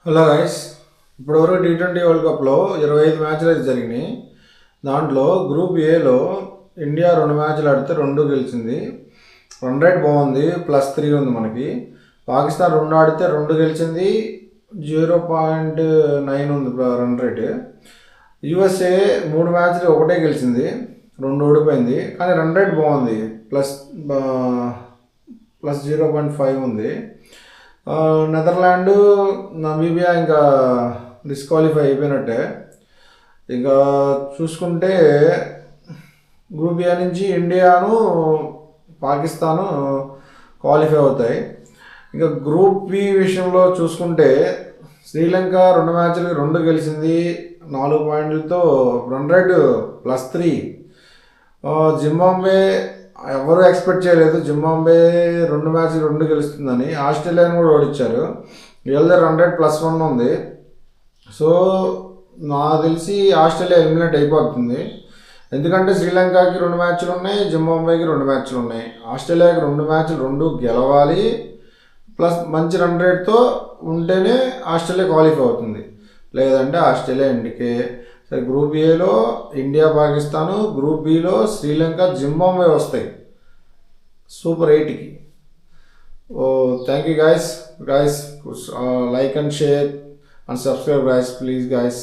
Hello guys, ఇప్పటివరకు T20 world కప్లో 25 మ్యాచ్లు అయితే జరిగినాయి. దాంట్లో గ్రూప్ ఏలో ఇండియా 2 మ్యాచ్లు ఆడితే 2 గెలిచింది. రన్ రేట్ బాగుంది, +3 ఉంది మనకి. పాకిస్తాన్ 2 ఆడితే 2 గెలిచింది, 0.9 ఉంది రన్ రేట్. USA 3 మ్యాచ్లు 1 గెలిచింది, 2 ఓడిపోయింది. కానీ రన్ రేట్ బాగుంది, ప్లస్ 0.5 ఉంది. నెదర్లాండ్, నమీబియా ఇంకా డిస్క్వాలిఫై అయిపోయినట్టే. ఇంకా చూసుకుంటే గ్రూప్ ఏ నుంచి ఇండియాను పాకిస్తాను క్వాలిఫై అవుతాయి. ఇంకా గ్రూప్ బి విషయంలో చూసుకుంటే శ్రీలంక 2 మ్యాచ్లకి 2 గెలిచింది, 4 పాయింట్లతో రన్ రేట్ +3. జింబాబ్వే ఎవరు ఎక్స్పెక్ట్ చేయలేదు, జింబాబ్వే 2 మ్యాచ్లు 2 గెలుస్తుందని. ఆస్ట్రేలియాని కూడా ఓడించారు, వీళ్ళదే రన్ రేట్ +1 ఉంది. సో నాకు తెలిసి ఆస్ట్రేలియా ఎలిమినేట్ అయిపోతుంది. ఎందుకంటే శ్రీలంకకి 2 మ్యాచ్లు ఉన్నాయి, జింబాబ్వేకి 2 మ్యాచ్లు ఉన్నాయి. ఆస్ట్రేలియాకి 2 మ్యాచ్లు 2 గెలవాలి, ప్లస్ మంచి రన్ రేట్తో ఉంటేనే ఆస్ట్రేలియా క్వాలిఫై అవుతుంది, లేదంటే ఆస్ట్రేలియా ఇండికే. సరే, గ్రూప్ ఏలో ఇండియా పాకిస్తాను, గ్రూప్ బిలో శ్రీలంక జింబాబ్వే వస్తాయి సూపర్ 8కి. Thank you guys, like and share and subscribe guys, please guys.